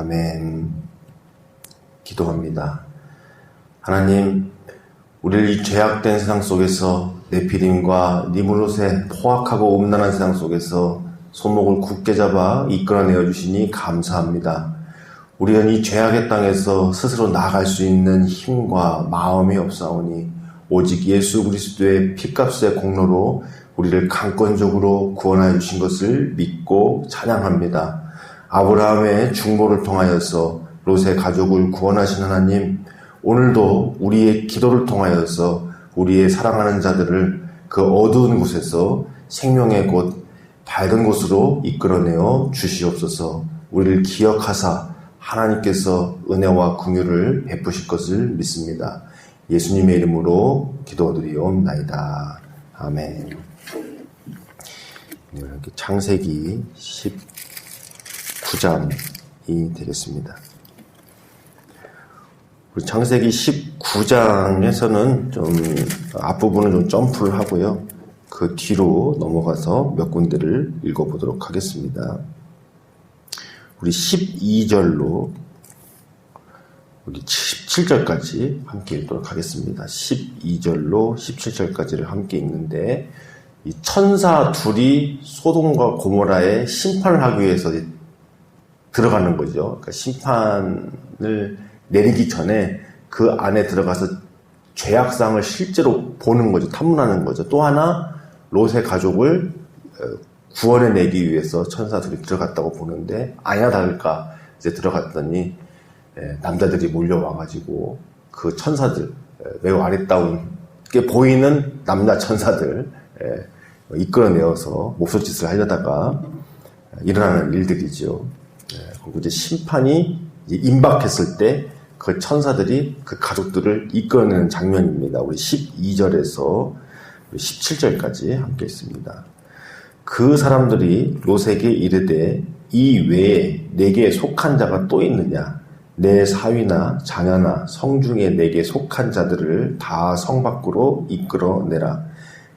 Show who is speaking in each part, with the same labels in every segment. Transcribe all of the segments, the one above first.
Speaker 1: 아멘. 기도합니다. 하나님, 우리를 이 죄악된 세상 속에서 네피림과 니무롯의 포악하고 음란한 세상 속에서 손목을 굳게 잡아 이끌어내어 주시니 감사합니다. 우리는 이 죄악의 땅에서 스스로 나아갈 수 있는 힘과 마음이 없사오니 오직 예수 그리스도의 피값의 공로로 우리를 강권적으로 구원하여 주신 것을 믿고 찬양합니다. 아브라함의 중보를 통하여서 롯의 가족을 구원하신 하나님, 오늘도 우리의 기도를 통하여서 우리의 사랑하는 자들을 그 어두운 곳에서 생명의 곳, 밝은 곳으로 이끌어내어 주시옵소서. 우리를 기억하사 하나님께서 은혜와 긍휼을 베푸실 것을 믿습니다. 예수님의 이름으로 기도드리옵나이다. 아멘. 이렇게 창세기 19장이 되겠습니다. 우리 창세기 19장에서는 좀 앞부분은 좀 점프를 하고요. 그 뒤로 넘어가서 몇 군데를 읽어보도록 하겠습니다. 우리 12절로 우리 17절까지 함께 읽도록 하겠습니다. 12절로 17절까지를 함께 읽는데, 이 천사 둘이 소돔과 고모라에 심판을 하기 위해서 들어가는 거죠. 그러니까 심판을 내리기 전에 그 안에 들어가서 죄악상을 실제로 보는 거죠. 탐문하는 거죠. 또 하나 롯의 가족을 구원해내기 위해서 천사들이 들어갔다고 보는데, 아니나 다를까 이제 들어갔더니 남자들이 몰려와가지고 그 천사들, 매우 아리따운게 보이는 남자 천사들 이끌어내어서 몹쓸짓을 하려다가 일어나는 일들이죠. 그리고 이제 심판이 이제 임박했을 때 그 천사들이 그 가족들을 이끌어내는 장면입니다. 우리 12절에서 17절까지 함께 있습니다. 그 사람들이 롯에게 이르되 이 외에 내게 속한 자가 또 있느냐? 내 사위나 자녀나 성중에 내게 속한 자들을 다 성 밖으로 이끌어내라.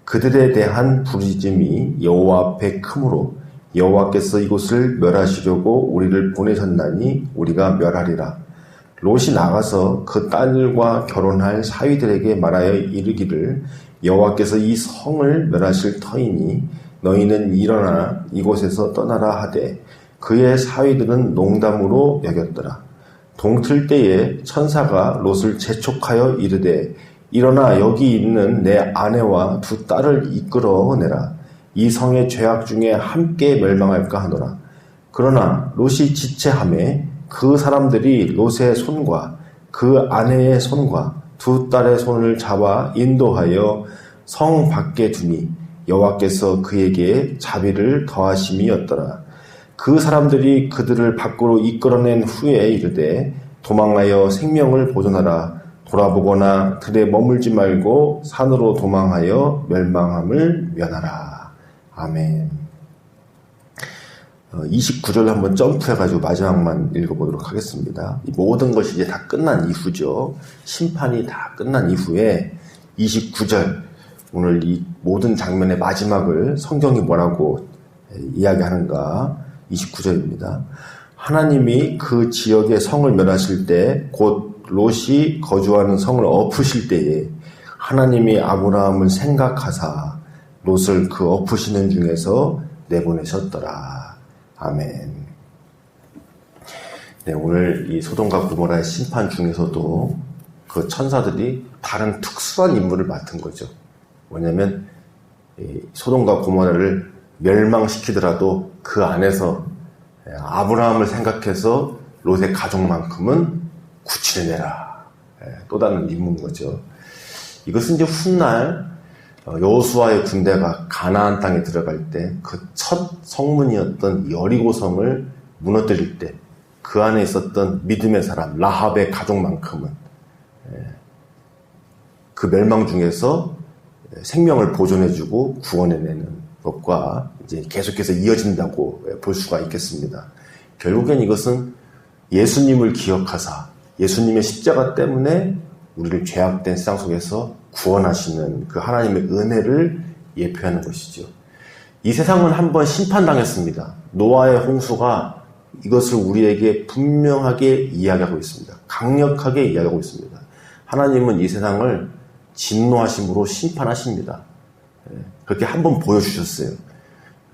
Speaker 1: 그들에 대한 부르짖음이 여호와 앞에 크므로 여호와께서 이곳을 멸하시려고 우리를 보내셨나니 우리가 멸하리라. 롯이 나가서 그 딸들과 결혼할 사위들에게 말하여 이르기를 여호와께서 이 성을 멸하실 터이니 너희는 일어나 이곳에서 떠나라 하되 그의 사위들은 농담으로 여겼더라. 동틀 때에 천사가 롯을 재촉하여 이르되 일어나 여기 있는 내 아내와 두 딸을 이끌어내라. 이 성의 죄악 중에 함께 멸망할까 하노라. 그러나 롯이 지체하매 그 사람들이 롯의 손과 그 아내의 손과 두 딸의 손을 잡아 인도하여 성 밖에 두니 여호와께서 그에게 자비를 더하심이었더라. 그 사람들이 그들을 밖으로 이끌어낸 후에 이르되 도망하여 생명을 보존하라. 돌아보거나 들에 머물지 말고 산으로 도망하여 멸망함을 면하라. 아멘. 29절 한번 점프해가지고 마지막만 읽어보도록 하겠습니다. 이 모든 것이 이제 다 끝난 이후죠. 심판이 다 끝난 이후에 29절, 오늘 이 모든 장면의 마지막을 성경이 뭐라고 이야기하는가? 29절입니다. 하나님이 그 지역의 성을 멸하실 때, 곧 롯이 거주하는 성을 엎으실 때에 하나님이 아브라함을 생각하사 롯을 그 엎으시는 중에서 내보내셨더라. 아멘. 네, 오늘 이 소돔과 고모라의 심판 중에서도 그 천사들이 다른 특수한 임무를 맡은 거죠. 뭐냐면 소돔과 고모라를 멸망시키더라도 그 안에서 아브라함을 생각해서 롯의 가족만큼은 구출해내라. 또 다른 임무인 거죠. 이것은 이제 훗날 여호수아의 군대가 가나안 땅에 들어갈 때 그 첫 성문이었던 여리고성을 무너뜨릴 때 그 안에 있었던 믿음의 사람 라합의 가족만큼은 그 멸망 중에서 생명을 보존해주고 구원해내는 것과 이제 계속해서 이어진다고 볼 수가 있겠습니다. 결국엔 이것은 예수님을 기억하사 예수님의 십자가 때문에 우리를 죄악된 세상 속에서 구원하시는 그 하나님의 은혜를 예표하는 것이죠. 이 세상은 한번 심판당했습니다. 노아의 홍수가 이것을 우리에게 분명하게 이야기하고 있습니다. 강력하게 이야기하고 있습니다. 하나님은 이 세상을 진노하심으로 심판하십니다. 그렇게 한번 보여주셨어요.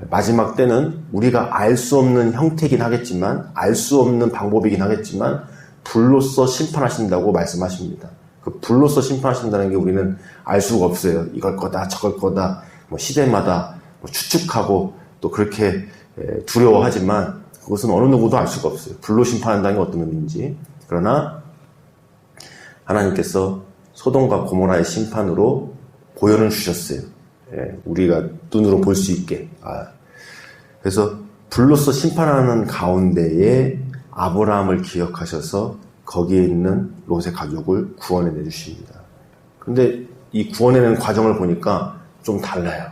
Speaker 1: 마지막 때는 우리가 알 수 없는 형태이긴 하겠지만, 알 수 없는 방법이긴 하겠지만 불로써 심판하신다고 말씀하십니다. 그 불로써 심판하신다는 게 우리는 알 수가 없어요. 이걸 거다 저걸 거다 뭐 시대마다 뭐 추측하고 또 그렇게 두려워하지만 그것은 어느 누구도 알 수가 없어요. 불로 심판한다는 게 어떤 의미인지. 그러나 하나님께서 소돔과 고모라의 심판으로 보여는 주셨어요. 우리가 눈으로 볼 수 있게. 그래서 불로써 심판하는 가운데에 아브라함을 기억하셔서 거기에 있는 롯의 가족을 구원해 주십니다. 그런데 이 구원해내는 과정을 보니까 좀 달라요.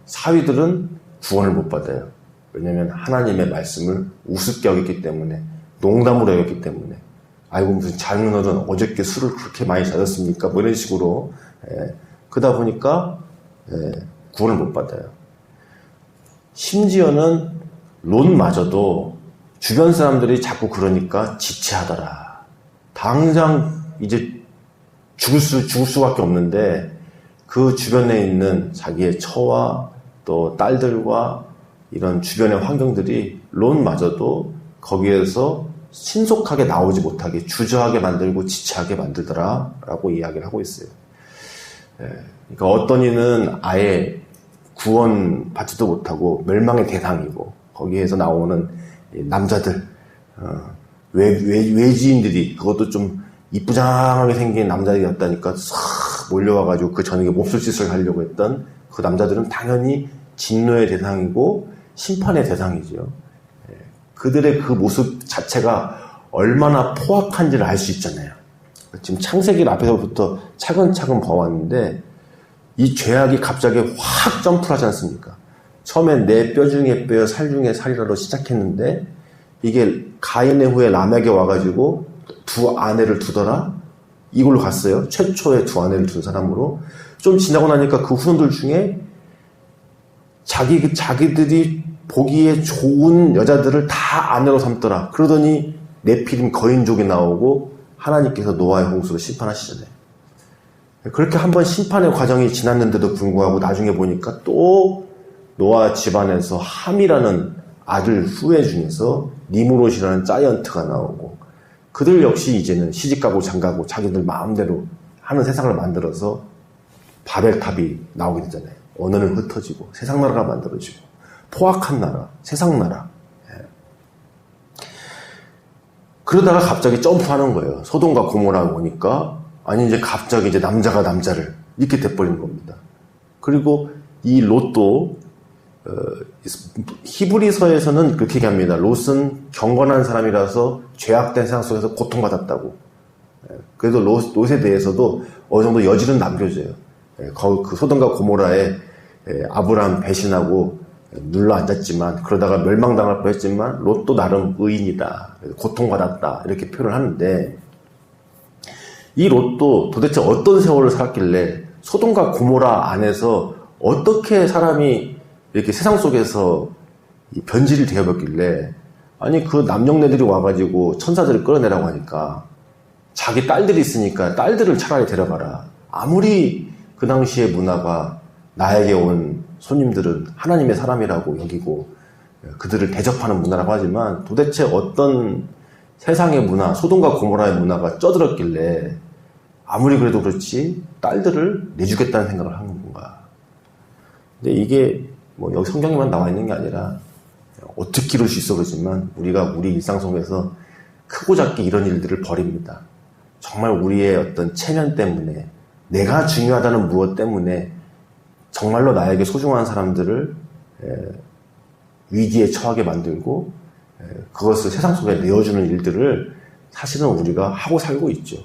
Speaker 1: 사위들은 구원을 못 받아요. 왜냐하면 하나님의 말씀을 우습게 여겼기 때문에, 농담으로 여겼기 때문에, 아이고 무슨 장인어른 어저께 술을 그렇게 많이 자셨습니까? 뭐 이런 식으로. 그러다 보니까 구원을 못 받아요. 심지어는 롯마저도 주변 사람들이 자꾸 그러니까 지체하더라. 당장 이제 죽을 수밖에 없는데 그 주변에 있는 자기의 처와 또 딸들과 이런 주변의 환경들이 롯마저도 거기에서 신속하게 나오지 못하게 주저하게 만들고 지체하게 만들더라라고 이야기를 하고 있어요. 그러니까 어떤 이는 아예 구원받지도 못하고 멸망의 대상이고 거기에서 나오는 남자들, 외지인들이 그것도 좀 이쁘장하게 생긴 남자들이었다니까 싹 몰려와가지고 그 저녁에 몹쓸짓을 하려고 했던 그 남자들은 당연히 진노의 대상이고 심판의 대상이죠. 그들의 그 모습 자체가 얼마나 포악한지를 알 수 있잖아요. 지금 창세기를 앞에서부터 차근차근 봐왔는데 이 죄악이 갑자기 확 점프를 하지 않습니까? 처음에 내 뼈 중에 뼈, 살 중에 살이라로 시작했는데 이게 가인의 후에 람에게 와가지고 두 아내를 두더라? 이걸로 갔어요. 최초의 두 아내를 둔 사람으로. 좀 지나고 나니까 그 후손들 중에 자기들이 보기에 좋은 여자들을 다 아내로 삼더라. 그러더니 네피림 거인족이 나오고 하나님께서 노아의 홍수로 심판하시잖아요. 그렇게 한번 심판의 과정이 지났는데도 불구하고 나중에 보니까 또 노아 집안에서 함이라는 아들 후예 중에서 니무롯이라는 자이언트가 나오고 그들 역시 이제는 시집가고 장가고 자기들 마음대로 하는 세상을 만들어서 바벨탑이 나오게 되잖아요. 언어는 흩어지고 세상 나라가 만들어지고 포악한 나라, 세상 나라. 그러다가 갑자기 점프하는 거예요. 소돔과 고모라 오니까 아니 이제 갑자기 이제 남자가 남자를 이렇게 돼버린 겁니다. 그리고 이 롯도 히브리서에서는 그렇게 얘기합니다. 롯은 경건한 사람이라서 죄악된 세상 속에서 고통받았다고. 그래도 롯에 대해서도 어느 정도 여지는 남겨져요. 그 소돔과 고모라에 아브라함 배신하고 눌러 앉았지만 그러다가 멸망당할 뻔했지만 롯도 나름 의인이다. 고통받았다. 이렇게 표현을 하는데 이 롯도 도대체 어떤 세월을 살았길래 소돔과 고모라 안에서 어떻게 사람이 이렇게 세상 속에서 변질이 되어버렸길래 아니 그 남영네들이 와가지고 천사들을 끌어내라고 하니까 자기 딸들이 있으니까 딸들을 차라리 데려가라. 아무리 그 당시의 문화가 나에게 온 손님들은 하나님의 사람이라고 여기고 그들을 대접하는 문화라고 하지만 도대체 어떤 세상의 문화, 소돔과 고모라의 문화가 쪄들었길래 아무리 그래도 그렇지 딸들을 내주겠다는 생각을 하는 건가. 근데 이게 뭐 여기 성경에만 나와 있는 게 아니라 어떻게 이룰 수 있어 그러지만 우리가 우리 일상 속에서 크고 작게 이런 일들을 벌입니다. 정말 우리의 어떤 체면 때문에 내가 중요하다는 무엇 때문에 정말로 나에게 소중한 사람들을 위기에 처하게 만들고 그것을 세상 속에 내어주는 일들을 사실은 우리가 하고 살고 있죠.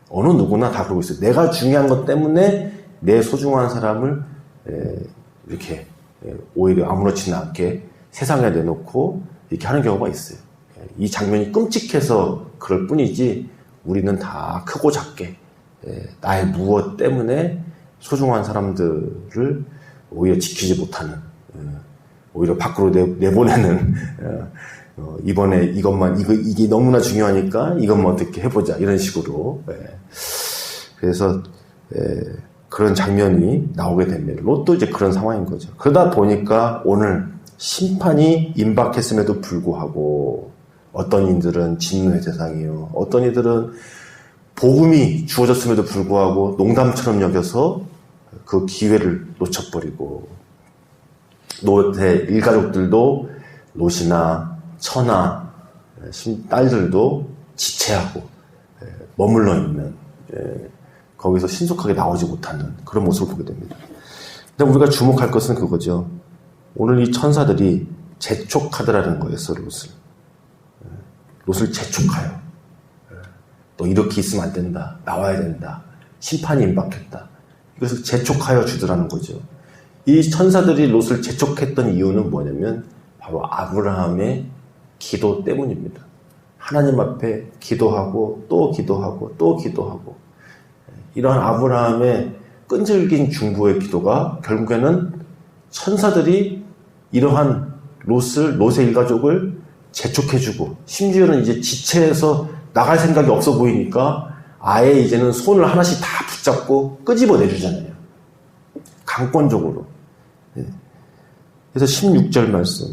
Speaker 1: 어느 누구나 다 그러고 있어요. 내가 중요한 것 때문에 내 소중한 사람을 이렇게 오히려 아무렇지는 않게 세상에 내놓고 이렇게 하는 경우가 있어요. 이 장면이 끔찍해서 그럴 뿐이지 우리는 다 크고 작게 나의 무엇 때문에 소중한 사람들을 오히려 지키지 못하는 오히려 밖으로 내보내는, 이번에 이게 너무나 중요하니까 이것만 어떻게 해보자. 이런 식으로. 그래서, 그런 장면이 나오게 됩니다. 롯도 이제 그런 상황인 거죠. 그러다 보니까 오늘 심판이 임박했음에도 불구하고 어떤 이들은 진노의 대상이요. 어떤 이들은 복음이 주어졌음에도 불구하고 농담처럼 여겨서 그 기회를 놓쳐버리고 롯의 일가족들도 롯이나 처나 딸들도 지체하고 머물러 있는 거기서 신속하게 나오지 못하는 그런 모습을 보게 됩니다. 근데 우리가 주목할 것은 그거죠. 오늘 이 천사들이 재촉하더라는 거였어, 롯을 재촉하여. 너 이렇게 있으면 안 된다. 나와야 된다. 심판이 임박했다. 이것을 재촉하여 주더라는 거죠. 이 천사들이 롯을 재촉했던 이유는 뭐냐면 바로 아브라함의 기도 때문입니다. 하나님 앞에 기도하고 또 기도하고 또 기도하고 이러한 아브라함의 끈질긴 중보의 기도가 결국에는 천사들이 이러한 롯의 일가족을 재촉해주고 심지어는 이제 지체해서 나갈 생각이 없어 보이니까 아예 이제는 손을 하나씩 다 붙잡고 끄집어내주잖아요. 강권적으로. 그래서 16절 말씀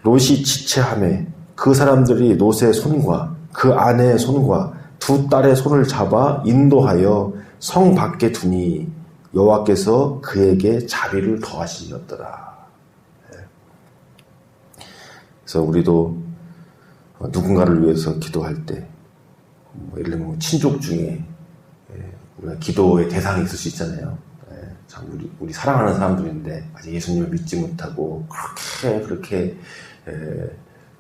Speaker 1: 롯이 지체하매 그 사람들이 롯의 손과 그 아내의 손과 두 딸의 손을 잡아 인도하여 성 밖에 두니 여호와께서 그에게 자비를 더하시니었더라. 그래서 우리도 누군가를 위해서 기도할 때 예를 들면 친족 중에 우리가 기도의 대상이 있을 수 있잖아요. 참 우리 사랑하는 사람들인데 아직 예수님을 믿지 못하고 그렇게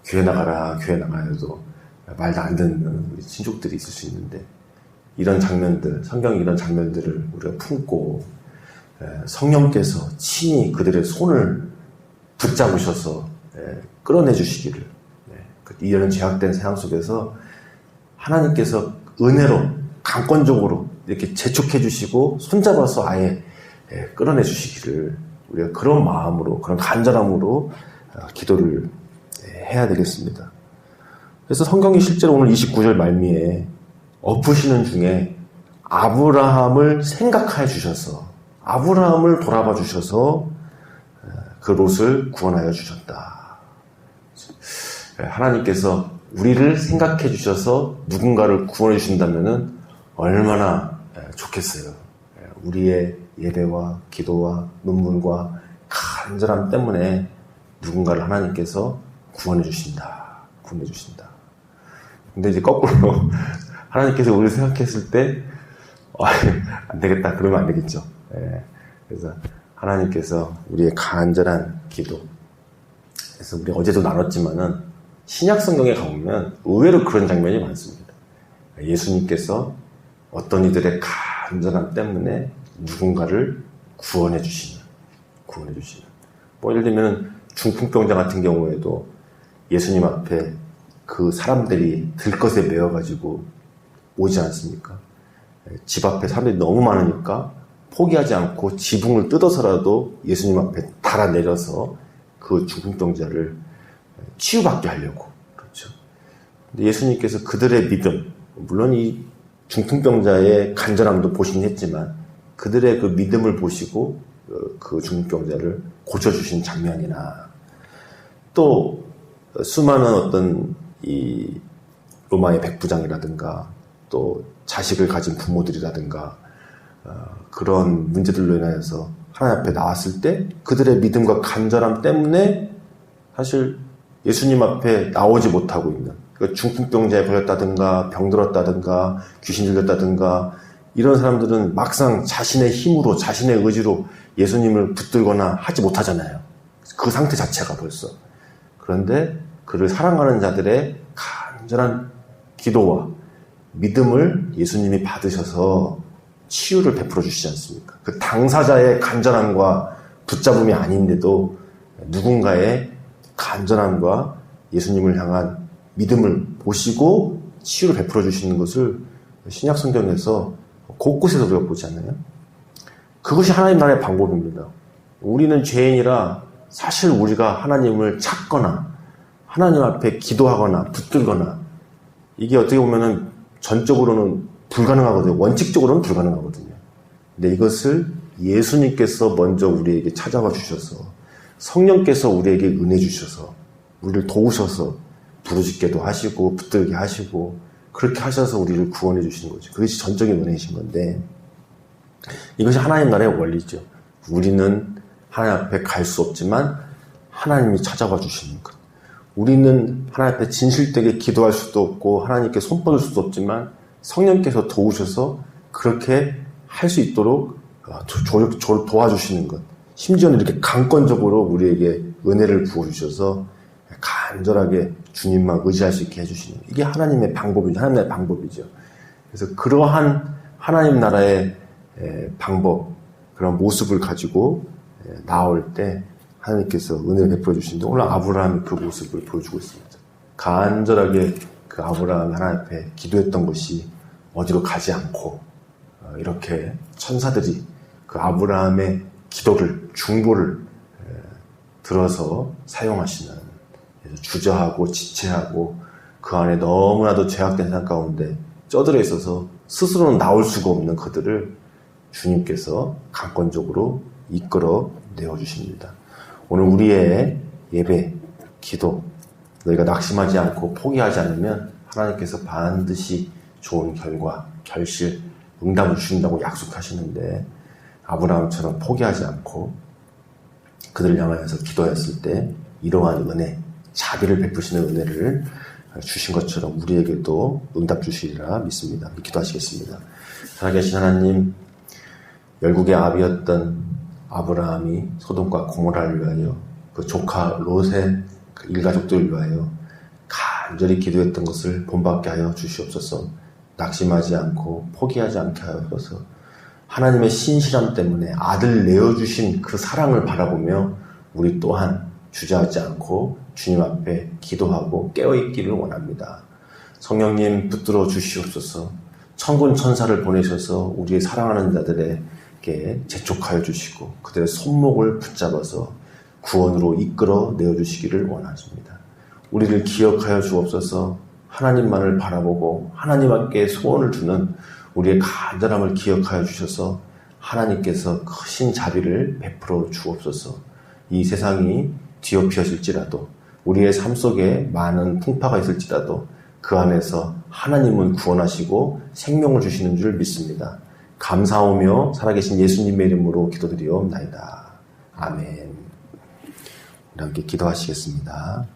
Speaker 1: 교회 나가라 해도 말도 안 듣는 우리 친족들이 있을 수 있는데 이런 장면들, 성경이 이런 장면들을 우리가 품고 성령께서 친히 그들의 손을 붙잡으셔서 끌어내 주시기를 이런 죄악된 세상 속에서 하나님께서 은혜로 강권적으로 이렇게 재촉해 주시고 손잡아서 아예 끌어내 주시기를 우리가 그런 마음으로 그런 간절함으로 기도를 해야 되겠습니다. 그래서 성경이 실제로 오늘 29절 말미에 엎으시는 중에 아브라함을 생각하여 주셔서 아브라함을 돌아봐 주셔서 그 롯을 구원하여 주셨다. 하나님께서 우리를 생각해 주셔서 누군가를 구원해 주신다면 얼마나 좋겠어요. 우리의 예배와 기도와 눈물과 간절함 때문에 누군가를 하나님께서 구원해 주신다. 근데 이제 거꾸로 하나님께서 우리를 생각했을 때 안 되겠다 그러면 안 되겠죠. 그래서 하나님께서 우리의 간절한 기도. 그래서 우리 어제도 나눴지만은 신약 성경에 가보면 의외로 그런 장면이 많습니다. 예수님께서 어떤 이들의 간절함 때문에 누군가를 구원해 주시는. 예를 들면 중풍병자 같은 경우에도 예수님 앞에 그 사람들이 들것에 매여가지고 오지 않습니까? 집 앞에 사람들이 너무 많으니까 포기하지 않고 지붕을 뜯어서라도 예수님 앞에 달아내려서 그 중풍병자를 치유받게 하려고. 그렇죠. 근데 예수님께서 그들의 믿음, 물론 이 중풍병자의 간절함도 보시긴 했지만 그들의 그 믿음을 보시고 그 중풍병자를 고쳐주신 장면이나 또 수많은 어떤 이 로마의 백부장이라든가 또 자식을 가진 부모들이라든가 그런 문제들로 인해서 하나님 앞에 나왔을 때 그들의 믿음과 간절함 때문에 사실 예수님 앞에 나오지 못하고 있는 중풍병자에 걸렸다든가 병들었다든가 귀신 들렸다든가 이런 사람들은 막상 자신의 힘으로 자신의 의지로 예수님을 붙들거나 하지 못하잖아요. 그 상태 자체가 벌써. 그런데 그를 사랑하는 자들의 간절한 기도와 믿음을 예수님이 받으셔서 치유를 베풀어 주시지 않습니까? 그 당사자의 간절함과 붙잡음이 아닌데도 누군가의 간절함과 예수님을 향한 믿음을 보시고 치유를 베풀어 주시는 것을 신약 성경에서 곳곳에서 우리가 보지 않나요? 그것이 하나님 나라의 방법입니다. 우리는 죄인이라 사실 우리가 하나님을 찾거나 하나님 앞에 기도하거나 붙들거나 이게 어떻게 보면은 전적으로는 불가능하거든요. 원칙적으로는 불가능하거든요. 근데 이것을 예수님께서 먼저 우리에게 찾아와 주셔서 성령께서 우리에게 은혜 주셔서 우리를 도우셔서 부르짖게도 하시고 붙들게 하시고 그렇게 하셔서 우리를 구원해 주시는 거죠. 그것이 전적인 은혜이신 건데 이것이 하나님 나라의 원리죠. 우리는 하나님 앞에 갈 수 없지만 하나님이 찾아와 주시는 것. 우리는 하나님 앞에 진실되게 기도할 수도 없고 하나님께 손 뻗을 수도 없지만 성령께서 도우셔서 그렇게 할 수 있도록 도와주시는 것. 심지어는 이렇게 강권적으로 우리에게 은혜를 부어주셔서 간절하게 주님만 의지할 수 있게 해주시는 것. 이게 하나님의 방법이죠. 하나님의 방법이죠. 그래서 그러한 하나님 나라의 방법, 그런 모습을 가지고 나올 때 하나님께서 은혜를 베풀어 주시는데 오늘 아브라함이 그 모습을 보여주고 있습니다. 간절하게 그 아브라함이 하나님 앞에 기도했던 것이 어디로 가지 않고 이렇게 천사들이 그 아브라함의 기도를 중보를 들어서 사용하시는 주저하고 지체하고 그 안에 너무나도 죄악된 세상 가운데 쩌들어 있어서 스스로는 나올 수가 없는 그들을 주님께서 강권적으로 이끌어 내어주십니다. 오늘 우리의 예배, 기도, 너희가 낙심하지 않고 포기하지 않으면 하나님께서 반드시 좋은 결과, 결실, 응답을 주신다고 약속하시는데 아브라함처럼 포기하지 않고 그들을 향하여서 기도했을 때 이러한 은혜, 자비를 베푸시는 은혜를 주신 것처럼 우리에게도 응답 주시리라 믿습니다. 기도하시겠습니다. 살아계신 하나님, 열국의 아비였던 아브라함이 소돔과 고모라를 위하여 그 조카 롯의 그 일가족들을 위하여 간절히 기도했던 것을 본받게 하여 주시옵소서. 낙심하지 않고 포기하지 않게 하여서 하나님의 신실함 때문에 아들 내어주신 그 사랑을 바라보며 우리 또한 주저하지 않고 주님 앞에 기도하고 깨어있기를 원합니다. 성령님 붙들어 주시옵소서. 천군 천사를 보내셔서 우리의 사랑하는 자들에게 재촉하여 주시고 그들의 손목을 붙잡아서 구원으로 이끌어 내어주시기를 원하십니다. 우리를 기억하여 주옵소서. 하나님만을 바라보고 하나님께 소원을 두는 우리의 간절함을 기억하여 주셔서 하나님께서 크신 자비를 베풀어 주옵소서. 이 세상이 뒤엎여질지라도 우리의 삶 속에 많은 풍파가 있을지라도 그 안에서 하나님은 구원하시고 생명을 주시는 줄 믿습니다. 감사하며 살아계신 예수님의 이름으로 기도드리옵나이다. 아멘. 우리 함께 기도하시겠습니다.